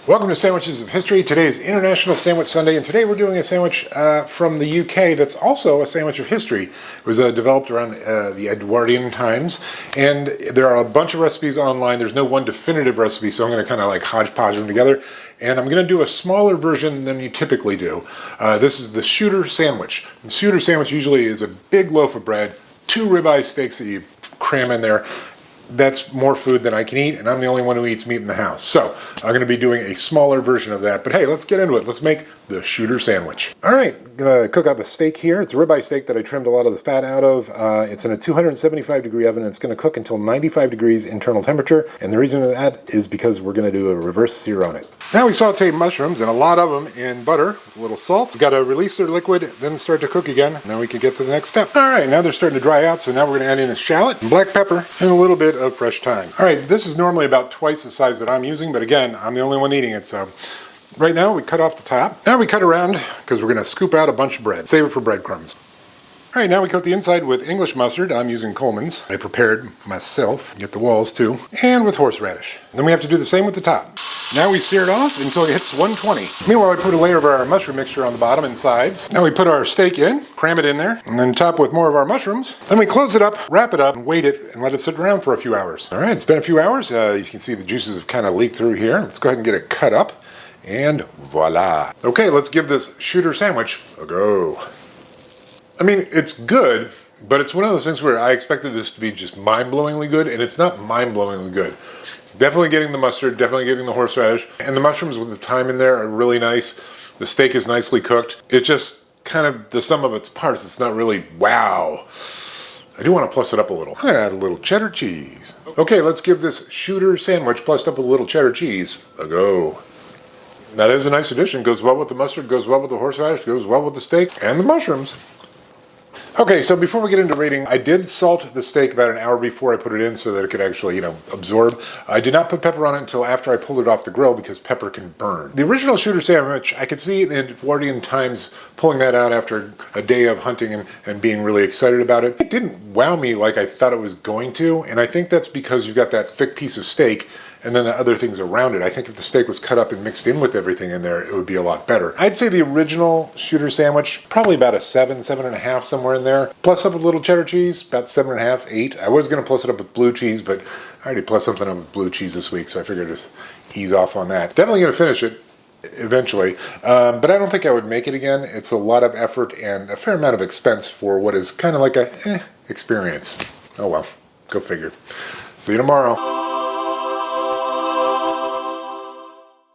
Welcome to Sandwiches of History. Today is International Sandwich Sunday, and today we're doing a sandwich from the UK that's also a sandwich of history. It was developed around the Edwardian times, and there are a bunch of recipes online. There's no one definitive recipe, so I'm going to kind of like hodgepodge them together, and I'm going to do a smaller version than you typically do. This is the shooter sandwich. The shooter sandwich usually is a big loaf of bread, 2 ribeye steaks that you cram in there. That's more food than I can eat, and I'm the only one who eats meat in the house. So I'm going to be doing a smaller version of that. But hey, let's get into it. Let's make the shooter sandwich. All right, I'm going to cook up a steak here. It's a ribeye steak that I trimmed a lot of the fat out of. It's in a 275-degree oven. It's going to cook until 95 degrees internal temperature. And the reason for that is because we're going to do a reverse sear on it. Now we saute mushrooms, and a lot of them, in butter with a little salt. We've got to release their liquid, then start to cook again. Now we can get to the next step. All right, now they're starting to dry out, so now we're going to add in a shallot, black pepper, and a little bit of fresh thyme. All right, this is normally about twice the size that I'm using, but again, I'm the only one eating it, so right now we cut off the top. Now we cut around because we're going to scoop out a bunch of bread. Save it for breadcrumbs. All right, now we coat the inside with English mustard. I'm using Coleman's. I prepared myself. Get the walls too. And with horseradish. Then we have to do the same with the top. Now we sear it off until it hits 120. Meanwhile, we put a layer of our mushroom mixture on the bottom and sides. Now we put our steak in, cram it in there, and then top with more of our mushrooms. Then we close it up, wrap it up, and wait it, and let it sit around for a few hours. All right, it's been a few hours. You can see the juices have kind of leaked through here. Let's go ahead and get it cut up, and voila. Okay, let's give this shooter sandwich a go. I mean, it's good, but it's one of those things where I expected this to be just mind-blowingly good, and it's not mind-blowingly good. Definitely getting the mustard, definitely getting the horseradish, and the mushrooms with the thyme in there are really nice. The steak is nicely cooked. It's just kind of the sum of its parts. It's not really wow. I do want to plus it up a little. I'm going to add a little cheddar cheese. Okay, let's give this shooter sandwich plussed up with a little cheddar cheese a go. That is a nice addition. Goes well with the mustard, goes well with the horseradish, goes well with the steak and the mushrooms. Okay, so before we get into rating, I did salt the steak about an hour before I put it in so that it could actually, absorb. I did not put pepper on it until after I pulled it off the grill because pepper can burn. The original shooter sandwich, I could see in Edwardian times pulling that out after a day of hunting and being really excited about it. It didn't wow me like I thought it was going to, and I think that's because you've got that thick piece of steak and then the other things around it. I think if the steak was cut up and mixed in with everything in there, it would be a lot better. I'd say the original shooter sandwich, probably about a 7.5, somewhere in there. Plus up with a little cheddar cheese, about 7.5, 8. I was gonna plus it up with blue cheese, but I already plus something up with blue cheese this week, so I figured to ease off on that. Definitely gonna finish it eventually, but I don't think I would make it again. It's a lot of effort and a fair amount of expense for what is kind of like a experience. Oh well, go figure. See you tomorrow.